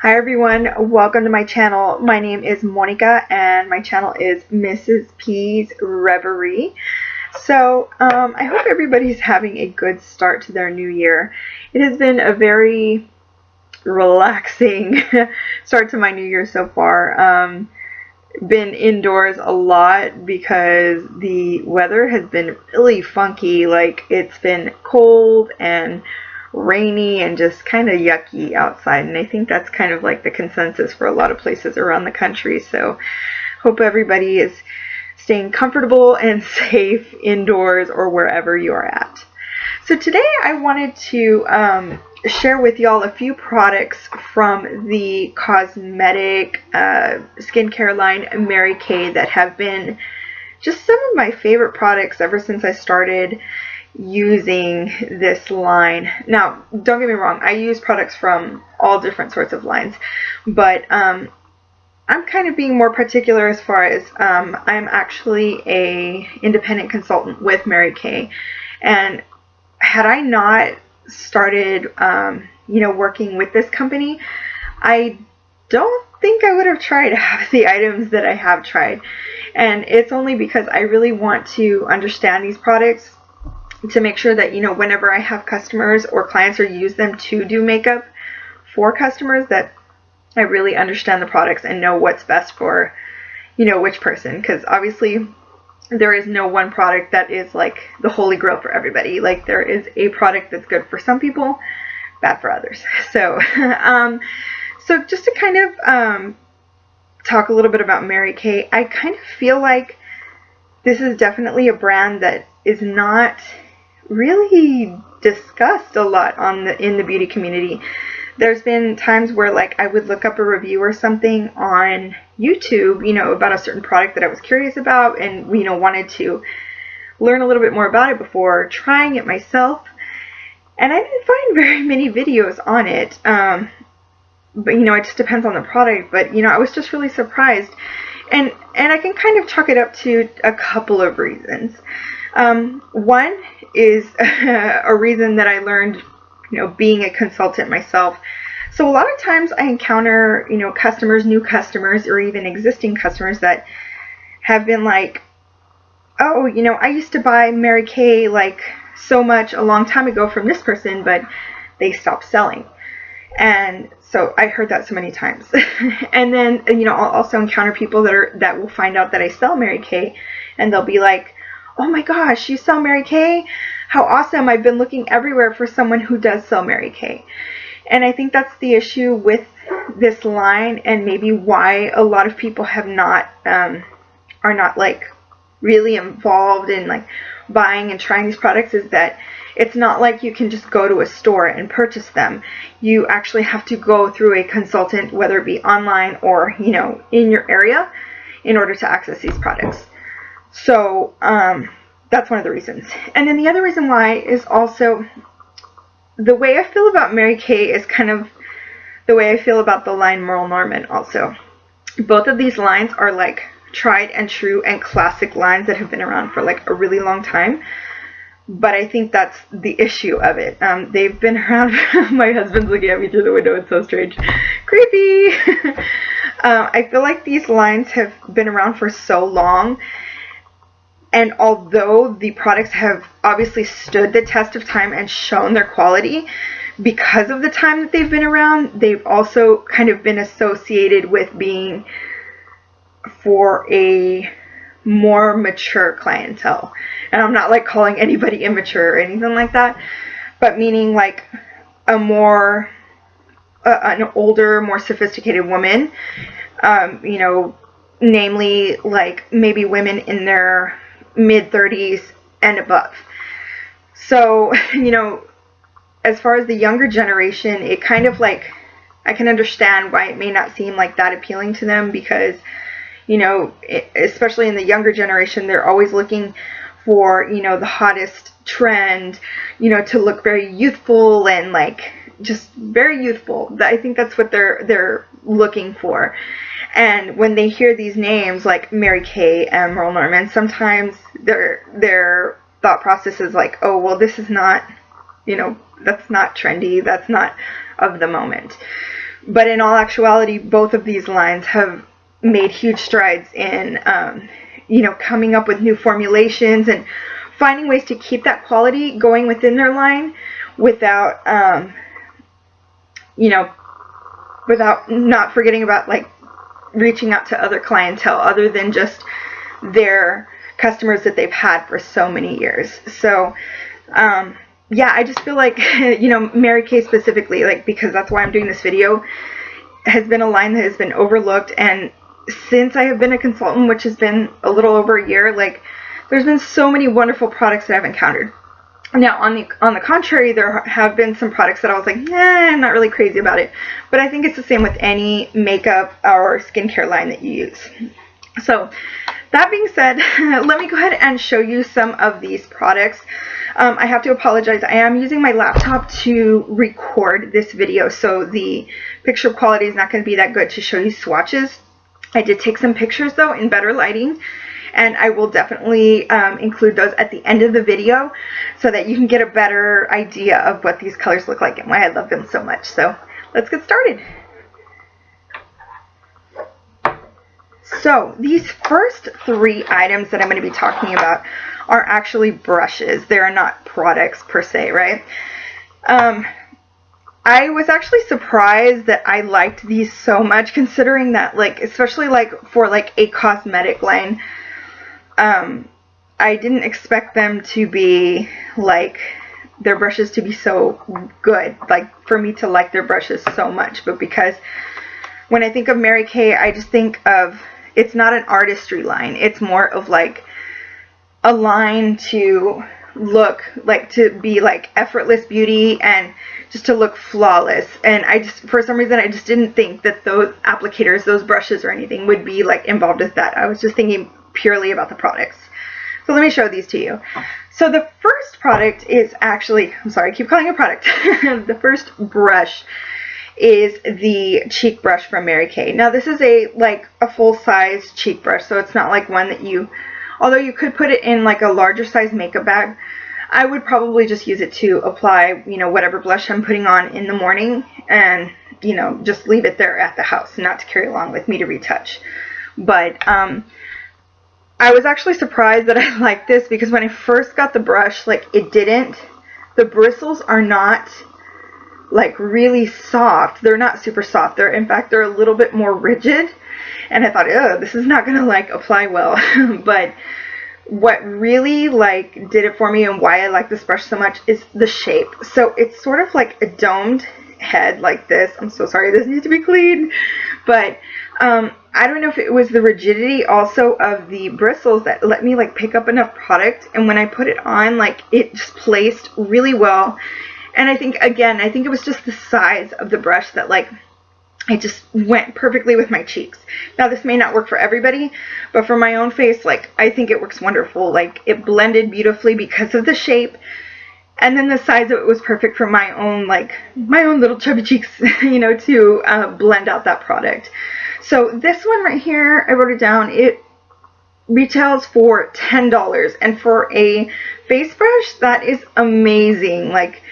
Hi everyone, welcome to my channel. My name is Monica and my channel is Mrs. P's Reverie. So I hope everybody's having a good start to their new year. It has been a very relaxing start to my new year so far. Been indoors a lot because the weather has been really funky. Like, it's been cold and rainy and just kind of yucky outside, and I think that's kind of like the consensus for a lot of places around the country. So hope everybody is staying comfortable and safe indoors or wherever you are at. So today I wanted to share with y'all a few products from the cosmetic skincare line Mary Kay that have been just some of my favorite products ever since I started using this line. Now, don't get me wrong, I use products from all different sorts of lines, but I'm kind of being more particular as far as I'm actually a independent consultant with Mary Kay, and had I not started working with this company, I don't think I would have tried half the items that I have tried. And it's only because I really want to understand these products to make sure that, whenever I have customers or clients or use them to do makeup for customers, that I really understand the products and know what's best for, which person. Because obviously there is no one product that is like the holy grail for everybody. Like, there is a product that's good for some people, bad for others. So, so just to kind of talk a little bit about Mary Kay, I kind of feel like this is definitely a brand that is not really discussed a lot in the beauty community. There's been times where, like, I would look up a review or something on YouTube, about a certain product that I was curious about and, wanted to learn a little bit more about it before trying it myself. And I didn't find very many videos on it. But, it just depends on the product. But, I was just really surprised. And I can kind of chalk it up to a couple of reasons. One is a reason that I learned, being a consultant myself. So a lot of times I encounter, customers, new customers, or even existing customers that have been like, oh, I used to buy Mary Kay like so much a long time ago from this person, but they stopped selling. And so I heard that so many times. And then, I'll also encounter people that will find out that I sell Mary Kay, and they'll be like, oh my gosh, you sell Mary Kay? How awesome. I've been looking everywhere for someone who does sell Mary Kay. And I think that's the issue with this line, and maybe why a lot of people have not, are not like really involved in like buying and trying these products, is that it's not like you can just go to a store and purchase them. You actually have to go through a consultant, whether it be online or, in your area, in order to access these products. So that's one of the reasons. And then the other reason why is also the way I feel about Mary Kay is kind of the way I feel about the line Merle Norman also. Both of these lines are like tried and true and classic lines that have been around for like a really long time. But I think that's the issue of it. They've been around. My husband's looking at me through the window. It's so strange. Creepy. I feel like these lines have been around for so long. And although the products have obviously stood the test of time and shown their quality, because of the time that they've been around, they've also kind of been associated with being for a more mature clientele. And I'm not like calling anybody immature or anything like that, but meaning like a more an older, more sophisticated woman, namely like maybe women in their mid-30s and above. So, as far as the younger generation, it kind of like, I can understand why it may not seem like that appealing to them, because especially in the younger generation, they're always looking for, the hottest trend, to look very youthful and like just very youthful. I think that's what they're looking for. And when they hear these names like Mary Kay and Merle Norman, sometimes their thought process is like, oh, well, this is not, that's not trendy. That's not of the moment. But in all actuality, both of these lines have made huge strides in, you know, coming up with new formulations and finding ways to keep that quality going within their line without, you know, without not forgetting about like reaching out to other clientele other than just their customers that they've had for so many years. So, yeah, I just feel like, you know, Mary Kay specifically, like, because that's why I'm doing this video, has been a line that has been overlooked. And since I have been a consultant, which has been a little over a year, like, there's been so many wonderful products that I've encountered. Now, on the contrary, there have been some products that I was like, nah, I'm not really crazy about it. But I think it's the same with any makeup or skincare line that you use. So, that being said, let me go ahead and show you some of these products. I have to apologize. I am using my laptop to record this video, so the picture quality is not going to be that good to show you swatches. I did take some pictures, though, in better lighting, and I will definitely include those at the end of the video so that you can get a better idea of what these colors look like and why I love them so much. So let's get started. So these first three items that I'm going to be talking about are actually brushes. They are not products per se, right? I was actually surprised that I liked these so much, considering that, like, especially like for like a cosmetic line, I didn't expect them to be like, their brushes to be so good, like for me to like their brushes so much. But because when I think of Mary Kay, I just think of, it's not an artistry line. It's more of like a line to look like, to be like effortless beauty and just to look flawless. And I just, for some reason, I just didn't think that those applicators, those brushes or anything would be like involved with that. I was just thinking purely about the products. So let me show these to you. So the first product is actually, I'm sorry, I keep calling it a product. The first brush is the cheek brush from Mary Kay. Now this is a full-size cheek brush, so it's not like one that you, although you could put it in like a larger size makeup bag, I would probably just use it to apply, you know, whatever blush I'm putting on in the morning, and, you know, just leave it there at the house, not to carry along with me to retouch. But I was actually surprised that I liked this, because when I first got the brush, like, it didn't, the bristles are not like really soft. They're not super soft. They're, in fact, they're a little bit more rigid. And I thought, oh, this is not gonna like apply well. But what really like did it for me and why I like this brush so much is the shape. So it's sort of like a domed head like this. I'm so sorry, this needs to be cleaned. But I don't know if it was the rigidity also of the bristles that let me like pick up enough product, and when I put it on, like, it just placed really well. And I think, again, I think it was just the size of the brush that, like, it just went perfectly with my cheeks. Now, this may not work for everybody, but for my own face, like, I think it works wonderful. Like, it blended beautifully because of the shape. And then the size of it was perfect for my own, like, my own little chubby cheeks, you know, to blend out that product. So this one right here, I wrote it down, it retails for $10. And for a face brush, that is amazing. Like,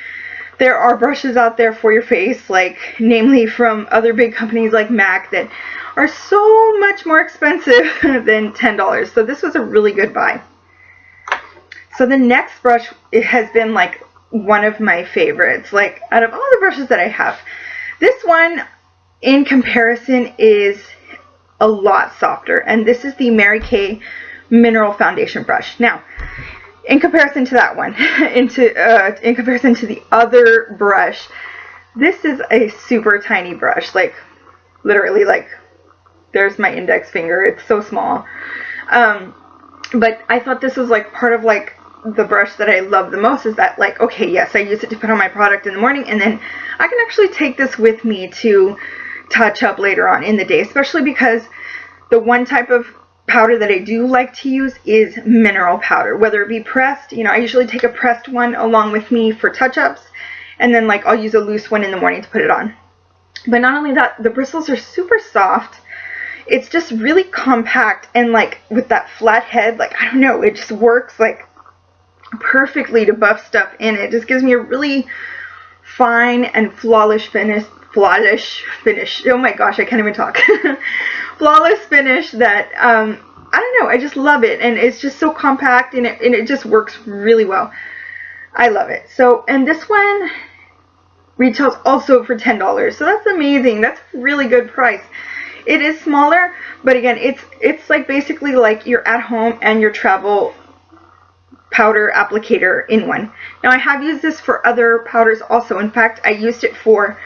there are brushes out there for your face, like, namely from other big companies like MAC, that are so much more expensive than $10. So this was a really good buy. So the next brush, it has been like one of my favorites. Like, out of all the brushes that I have, this one in comparison is a lot softer. And this is the Mary Kay Mineral Foundation Brush. Now, in comparison to that one, in comparison to the other brush, this is a super tiny brush. Like, literally, like, there's my index finger. It's so small. But I thought this was like part of like the brush that I love the most, is that, like, okay, yes, I use it to put on my product in the morning, and then I can actually take this with me to touch up later on in the day, especially because the one type of powder that I do like to use is mineral powder, whether it be pressed. You know, I usually take a pressed one along with me for touch-ups, and then, like, I'll use a loose one in the morning to put it on. But not only that, the bristles are super soft. It's just really compact, and, like, with that flat head, like, I don't know, it just works like perfectly to buff stuff in. It just gives me a really fine and flawless finish. Oh my gosh, I can't even talk. Flawless finish that, I don't know, I just love it. And it's just so compact, and it just works really well. I love it. So, and this one retails also for $10. So that's amazing. That's a really good price. It is smaller, but again, it's like basically like your at home and your travel powder applicator in one. Now I have used this for other powders also. In fact, I used it for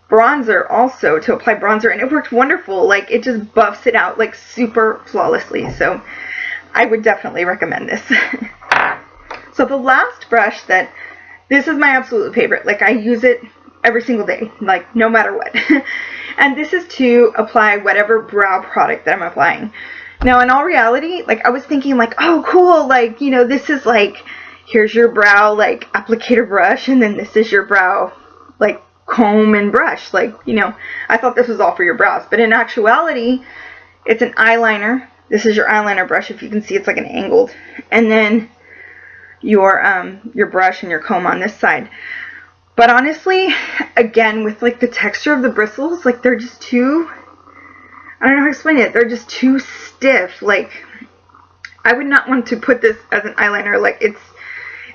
bronzer also, to apply bronzer, and it worked wonderful. Like, it just buffs it out like super flawlessly. So I would definitely recommend this. So the last brush this is my absolute favorite. Like, I use it every single day, like no matter what. And this is to apply whatever brow product that I'm applying. Now, in all reality, like, I was thinking like, oh cool, like, you know, this is like, here's your brow like applicator brush, and then this is your brow like comb and brush. Like, you know, I thought this was all for your brows, but in actuality, it's an eyeliner. This is your eyeliner brush. If you can see, it's like an angled, and then your brush and your comb on this side. But honestly, again, with like the texture of the bristles, like, they're just too, I don't know how to explain it, they're just too stiff. Like, I would not want to put this as an eyeliner. Like,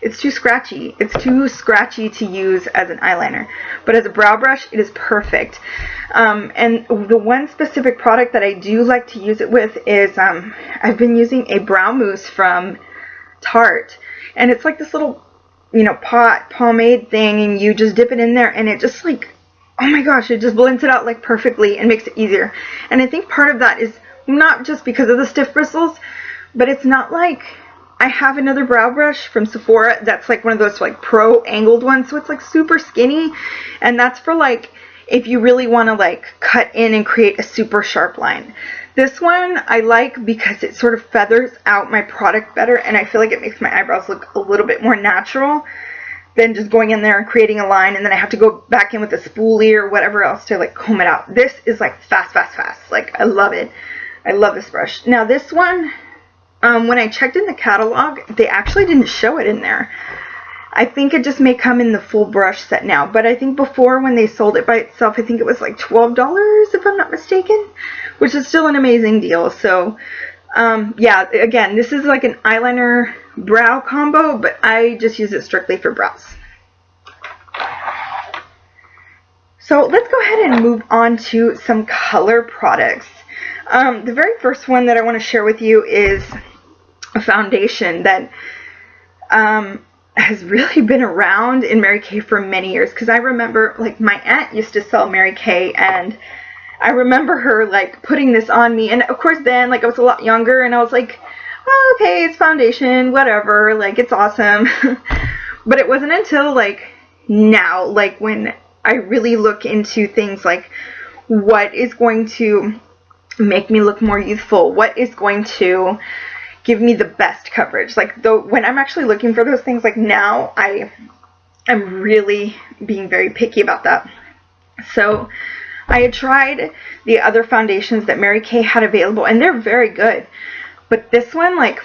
it's too scratchy. It's too scratchy to use as an eyeliner. But as a brow brush, it is perfect. And the one specific product that I do like to use it with is, I've been using a brow mousse from Tarte. And it's like this little, you know, pot pomade thing, and you just dip it in there, and it just like, oh my gosh, it just blends it out like perfectly and makes it easier. And I think part of that is not just because of the stiff bristles, but it's not like, I have another brow brush from Sephora that's like one of those like pro angled ones, so it's like super skinny, and that's for like if you really want to like cut in and create a super sharp line. This one I like because it sort of feathers out my product better, and I feel like it makes my eyebrows look a little bit more natural than just going in there and creating a line, and then I have to go back in with a spoolie or whatever else to like comb it out. This is like fast. Like, I love it. I love this brush. Now this one, when I checked in the catalog, they actually didn't show it in there. I think it just may come in the full brush set now, but I think before, when they sold it by itself, I think it was like $12 if I'm not mistaken, which is still an amazing deal. So yeah, again, this is like an eyeliner brow combo, but I just use it strictly for brows. So let's go ahead and move on to some color products. The very first one that I want to share with you is a foundation that has really been around in Mary Kay for many years, because I remember, like, my aunt used to sell Mary Kay, and I remember her like putting this on me, and of course then, like, I was a lot younger, and I was like, oh, okay, it's foundation, whatever, like, it's awesome. But it wasn't until like now, like, when I really look into things like what is going to make me look more youthful, what is going to give me the best coverage. Like, when I'm actually looking for those things, like, now I'm really being very picky about that. So I had tried the other foundations that Mary Kay had available, and they're very good. But this one, like,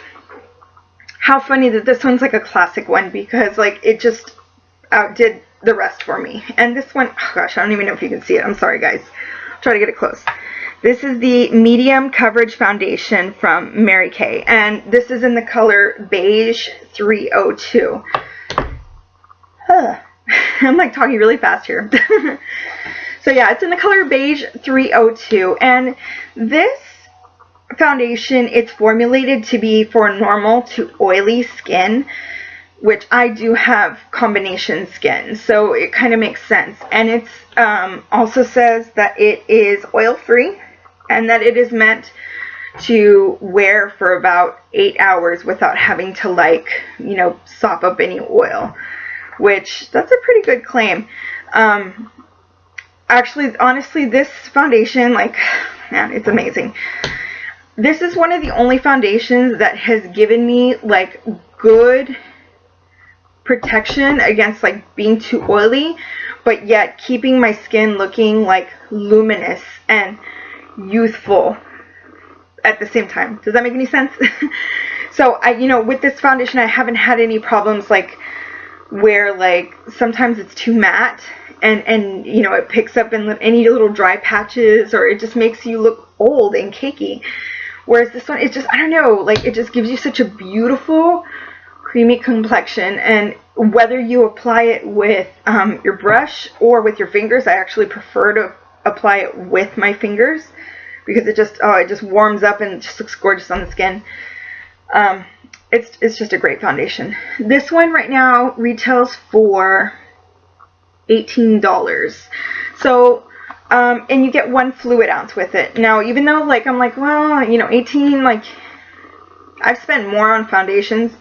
how funny that this one's like a classic one, because like it just outdid the rest for me. And this one, oh gosh, I don't even know if you can see it. I'm sorry, guys. I'll try to get it close. This is the medium coverage foundation from Mary Kay, and this is in the color Beige 302. I'm like talking really fast here. So yeah, it's in the color Beige 302, and this foundation, it's formulated to be for normal to oily skin, which I do have combination skin, so it kind of makes sense. And it's also says that it is oil free, and that it is meant to wear for about 8 hours without having to, like, you know, sop up any oil, which that's a pretty good claim. Actually, honestly, this foundation, like, man, it's amazing. This is one of the only foundations that has given me like good protection against like being too oily, but yet keeping my skin looking like luminous and youthful at the same time. Does that make any sense? So you know, with this foundation, I haven't had any problems like where like sometimes it's too matte and you know, it picks up in any little dry patches, or it just makes you look old and cakey. Whereas this one, it's just, I don't know, like it just gives you such a beautiful creamy complexion. And whether you apply it with your brush or with your fingers, I actually prefer to apply it with my fingers because it just warms up and just looks gorgeous on the skin. It's just a great foundation. This one right now retails for $18. So and you get 1 fluid ounce with it. Now, even though like I'm like, well, you know, 18, like I've spent more on foundations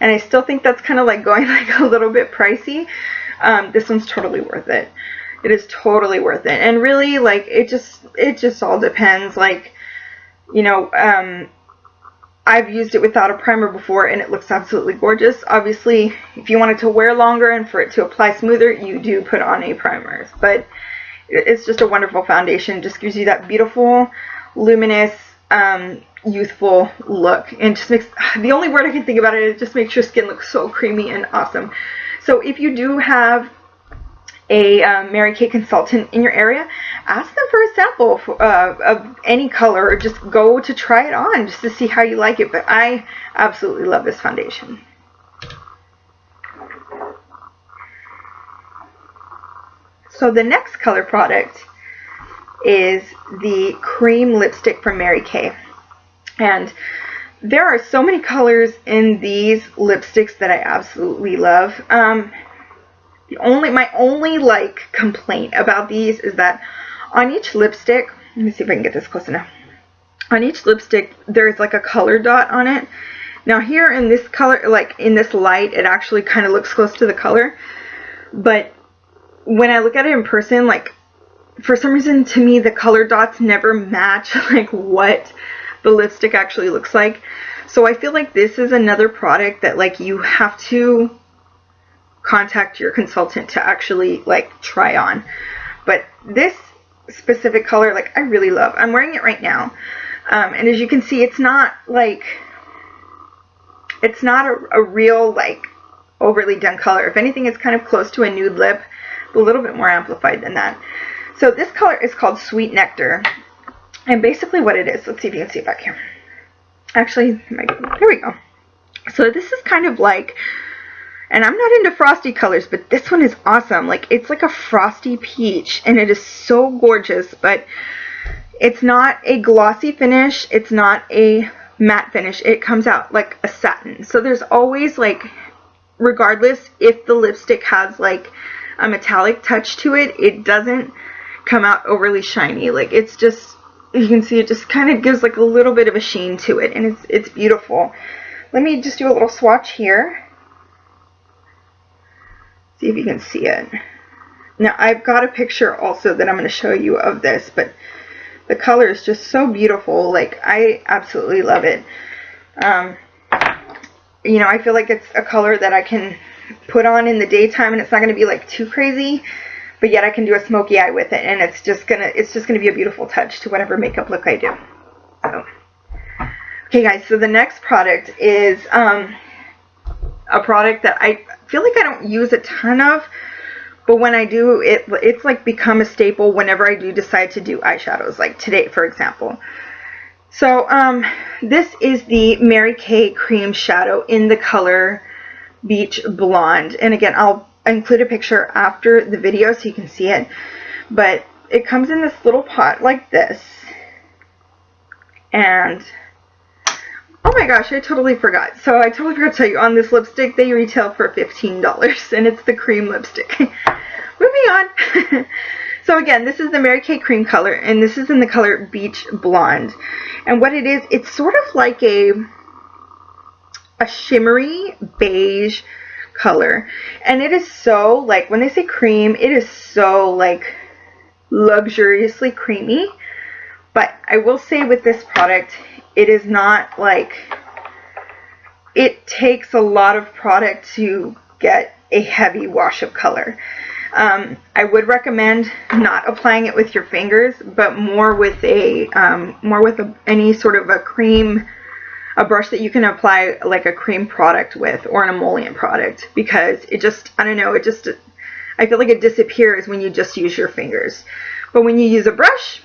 and I still think that's kind of like going like a little bit pricey. This one's totally worth it. It is totally worth it. And really, like, it just all depends. Like, you know, I've used it without a primer before and it looks absolutely gorgeous. Obviously, if you want it to wear longer and for it to apply smoother, you do put on a primer. But it's just a wonderful foundation. It just gives you that beautiful, luminous, youthful look. And just makes, the only word I can think about it, it just makes your skin look so creamy and awesome. So if you do have a Mary Kay consultant in your area, ask them for a sample of any color, or just go to try it on just to see how you like it. But I absolutely love this foundation. So the next color product is the cream lipstick from Mary Kay. And there are so many colors in these lipsticks that I absolutely love. My only like complaint about these is that on each lipstick, let me see if I can get this close enough. On each lipstick, there's like a color dot on it. Now here in this color, like in this light, it actually kind of looks close to the color. But when I look at it in person, like for some reason to me, the color dots never match like what the lipstick actually looks like. So I feel like this is another product that like you have to contact your consultant to actually like try on. But this specific color, like I really love. I'm wearing it right now, and as you can see, it's not like, it's not a real like overly done color. If anything, it's kind of close to a nude lip, a little bit more amplified than that. So this color is called Sweet Nectar, and basically what it is, let's see if you can see it back here. Actually, here we go. So this is kind of like, and I'm not into frosty colors, but this one is awesome. Like, it's like a frosty peach, and it is so gorgeous, but it's not a glossy finish. It's not a matte finish. It comes out like a satin. So there's always like, regardless if the lipstick has like a metallic touch to it, it doesn't come out overly shiny. Like, it's just, you can see it just kind of gives like a little bit of a sheen to it, and it's beautiful. Let me just do a little swatch here. See if you can see it. Now I've got a picture also that I'm going to show you of this, but the color is just so beautiful. Like, I absolutely love it. You know, I feel like it's a color that I can put on in the daytime and it's not going to be like too crazy, but yet I can do a smoky eye with it, and it's just gonna be a beautiful touch to whatever makeup look I do. So, okay guys, so the next product is a product that I feel like I don't use a ton of, but when I do, it's like become a staple whenever I do decide to do eyeshadows, like today for example. So this is the Mary Kay Cream Shadow in the color Beach Blonde, and again I'll include a picture after the video so you can see it, but it comes in this little pot like this, and oh my gosh, I totally forgot. So I totally forgot to tell you, on this lipstick, they retail for $15, and it's the cream lipstick. Moving on. So again, this is the Mary Kay cream color, and this is in the color Beach Blonde. And what it is, it's sort of like a shimmery beige color. And it is so, like, when they say cream, it is so, like, luxuriously creamy. But I will say with this product, it is not like, it takes a lot of product to get a heavy wash of color. I would recommend not applying it with your fingers, but more with any sort of a cream a brush that you can apply like a cream product with or an emollient product, because it just, I don't know, it just, I feel like it disappears when you just use your fingers. But when you use a brush,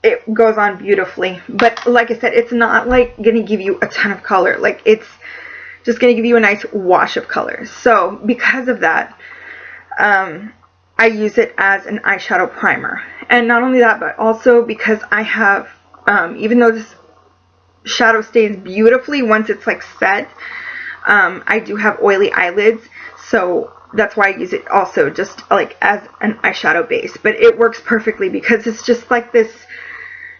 it goes on beautifully. But like I said, it's not like going to give you a ton of color. Like, it's just going to give you a nice wash of color. So because of that, I use it as an eyeshadow primer. And not only that, but also because I have, even though this shadow stays beautifully once it's like set, I do have oily eyelids, so that's why I use it also just like as an eyeshadow base. But it works perfectly because it's just like this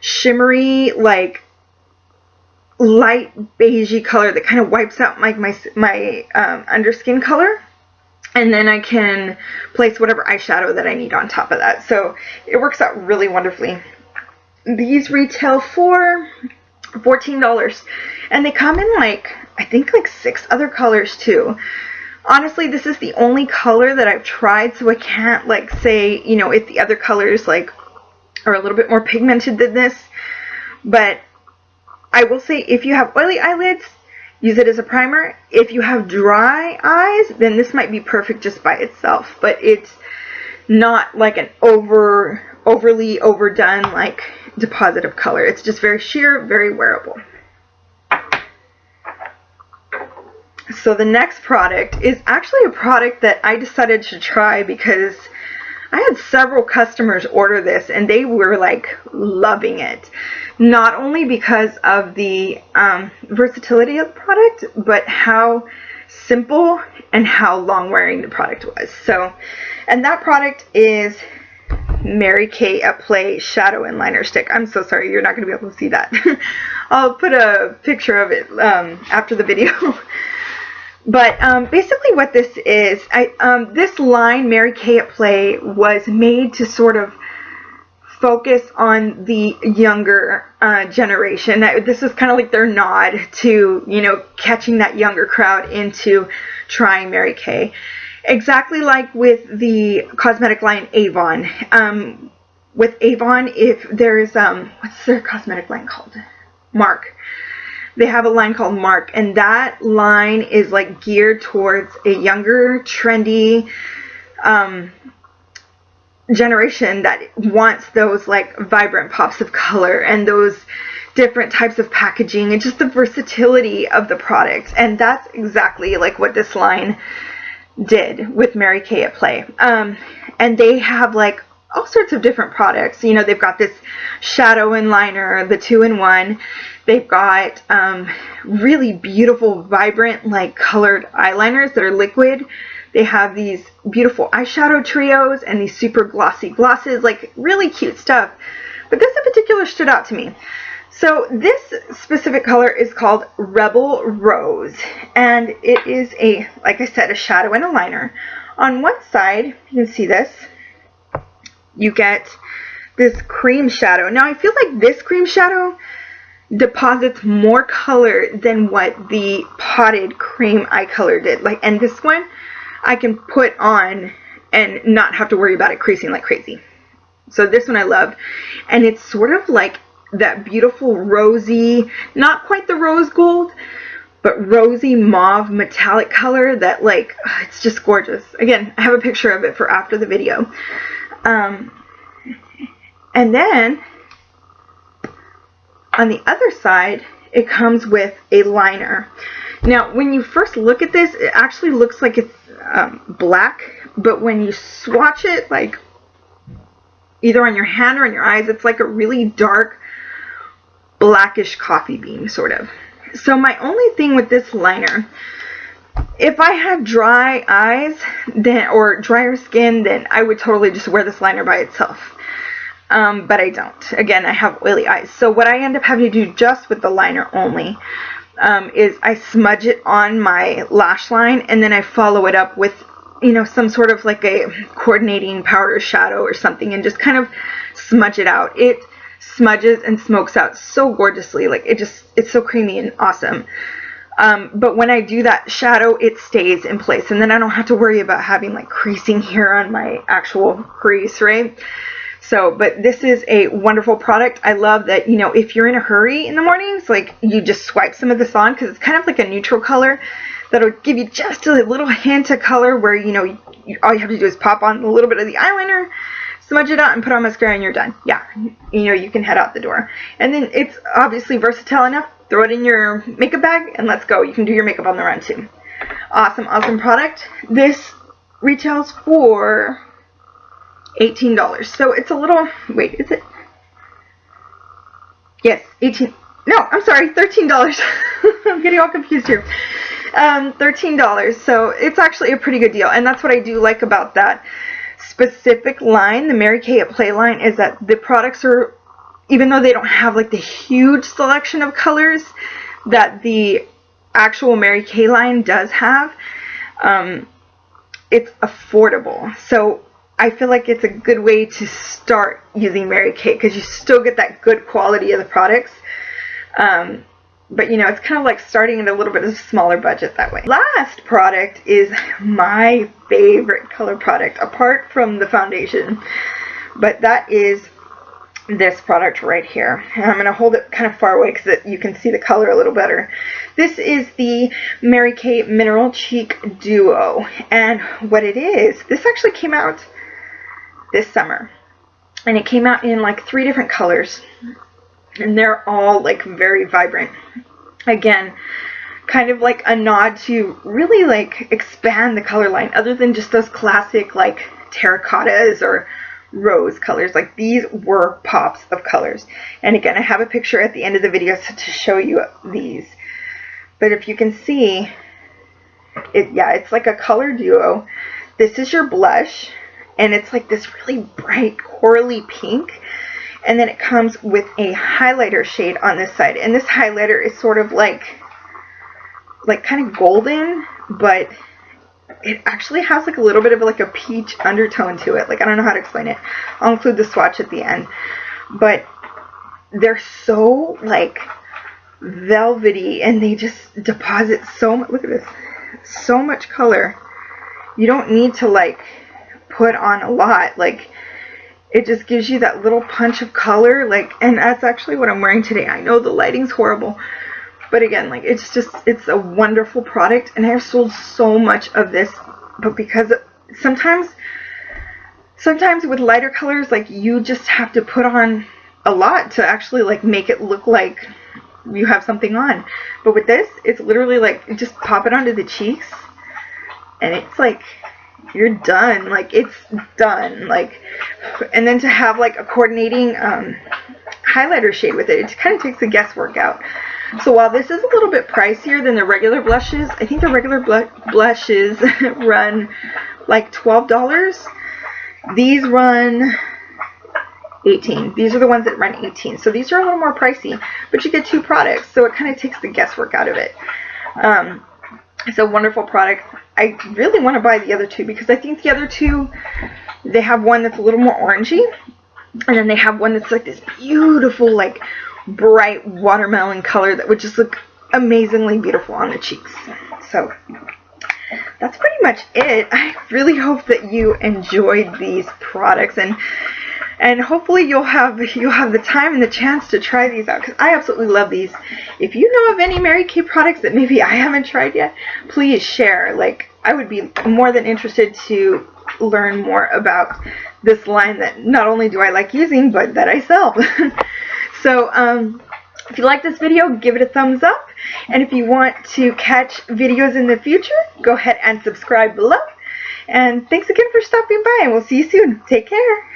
shimmery, like light beigey color that kind of wipes out like my underskin color, and then I can place whatever eyeshadow that I need on top of that. So it works out really wonderfully. These retail for $14, and they come in like, I think like 6 other colors too. Honestly, this is the only color that I've tried, so I can't like say, you know, if the other colors like are a little bit more pigmented than this. But I will say, if you have oily eyelids, use it as a primer. If you have dry eyes, then this might be perfect just by itself. But it's not like an overly overdone like deposit of color. It's just very sheer, very wearable. So the next product is actually a product that I decided to try because I had several customers order this and they were like loving it. Not only because of the versatility of the product, but how simple and how long wearing the product was. So, and that product is Mary Kay at Play Shadow and Liner Stick. I'm so sorry, you're not going to be able to see that. I'll put a picture of it after the video. But basically what this is, this line, Mary Kay at Play, was made to sort of focus on the younger generation. This is kind of like their nod to, you know, catching that younger crowd into trying Mary Kay. Exactly like with the cosmetic line Avon. With Avon, if there's, what's their cosmetic line called? Mark. They have a line called Mark, and that line is like geared towards a younger, trendy generation that wants those like vibrant pops of color and those different types of packaging and just the versatility of the product. And that's exactly like what this line did with Mary Kay at Play. And they have like all sorts of different products. You know, they've got this shadow and liner, the 2-in-1. They've got really beautiful, vibrant, like colored eyeliners that are liquid. They have these beautiful eyeshadow trios and these super glossy glosses, like really cute stuff. But this in particular stood out to me. So this specific color is called Rebel Rose, and it is a, like I said, a shadow and a liner. On one side, you can see this, you get this cream shadow. Now I feel like this cream shadow deposits more color than what the potted cream eye color did. Like, and this one I can put on and not have to worry about it creasing like crazy. So this one I love, and it's sort of like that beautiful rosy, not quite the rose gold, but rosy mauve metallic color that like, it's just gorgeous. Again, I have a picture of it for after the video. And then on the other side, it comes with a liner. Now, when you first look at this, it actually looks like it's black, but when you swatch it, like either on your hand or on your eyes, it's like a really dark blackish coffee bean sort of. So my only thing with this liner, if I have dry eyes then, or drier skin, then I would totally just wear this liner by itself. But I don't. Again, I have oily eyes. So what I end up having to do just with the liner only is I smudge it on my lash line, and then I follow it up with, you know, some sort of like a coordinating powder shadow or something, and just kind of smudge it out. It smudges and smokes out so gorgeously. Like, it's so creamy and awesome. But when I do that shadow, it stays in place, and then I don't have to worry about having like creasing here on my actual crease, right? So, but this is a wonderful product. I love that, you know, if you're in a hurry in the mornings, like you just swipe some of this on because it's kind of like a neutral color that'll give you just a little hint of color where, you know, all you have to do is pop on a little bit of the eyeliner, smudge it out, and put on mascara, and you're done. Yeah, you know, you can head out the door. And then it's obviously versatile enough. Throw it in your makeup bag and let's go. You can do your makeup on the run too. Awesome, awesome product. This retails for $18. So it's a little, wait, is it? Yes, 18. No, I'm sorry, $13. I'm getting all confused here. $13. So it's actually a pretty good deal. And that's what I do like about that specific line, the Mary Kay at Play line, is that the products are, even though they don't have like the huge selection of colors that the actual Mary Kay line does have, it's affordable. So I feel like it's a good way to start using Mary Kay because you still get that good quality of the products. But, you know, it's kind of like starting at a little bit of a smaller budget that way. Last product is my favorite color product, apart from the foundation. But that is this product right here. And I'm going to hold it kind of far away because you can see the color a little better. This is the Mary Kay Mineral Cheek Duo. And what it is, this actually came out this summer. And it came out in like 3 different colors. And they're all like very vibrant. Again, kind of like a nod to really like expand the color line other than just those classic like terracottas or rose colors. Like these were pops of colors. And again, I have a picture at the end of the video to show you these. But if you can see, it's like a color duo. This is your blush, and it's like this really bright corally pink. And then it comes with a highlighter shade on this side. And this highlighter is sort of like kind of golden, but it actually has like a little bit of like a peach undertone to it. Like, I don't know how to explain it. I'll include the swatch at the end. But they're so like velvety, and they just deposit so much, look at this, so much color. You don't need to like put on a lot. Like, it just gives you that little punch of color, like, and that's actually what I'm wearing today. I know the lighting's horrible, but again, like, it's a wonderful product, and I've sold so much of this, but because sometimes with lighter colors, like, you just have to put on a lot to actually, like, make it look like you have something on. But with this, it's literally, like, just pop it onto the cheeks, and it's, like, you're done. Like, it's done. Like, and then to have like a coordinating highlighter shade with it, it kind of takes the guesswork out. So while this is a little bit pricier than the regular blushes, I think the regular blushes run like $12. These run $18. These are the ones that run $18. So these are a little more pricey, but you get 2 products, so it kind of takes the guesswork out of it. It's a wonderful product. I really want to buy the other 2 because I think the other 2, they have one that's a little more orangey, and then they have one that's like this beautiful, like, bright watermelon color that would just look amazingly beautiful on the cheeks. So that's pretty much it. I really hope that you enjoyed these products, and hopefully you'll have the time and the chance to try these out, because I absolutely love these. If you know of any Mary Kay products that maybe I haven't tried yet, please share. Like, I would be more than interested to learn more about this line that not only do I like using, but that I sell. So if you like this video, give it a thumbs up, and if you want to catch videos in the future, go ahead and subscribe below. And thanks again for stopping by, and we'll see you soon. Take care.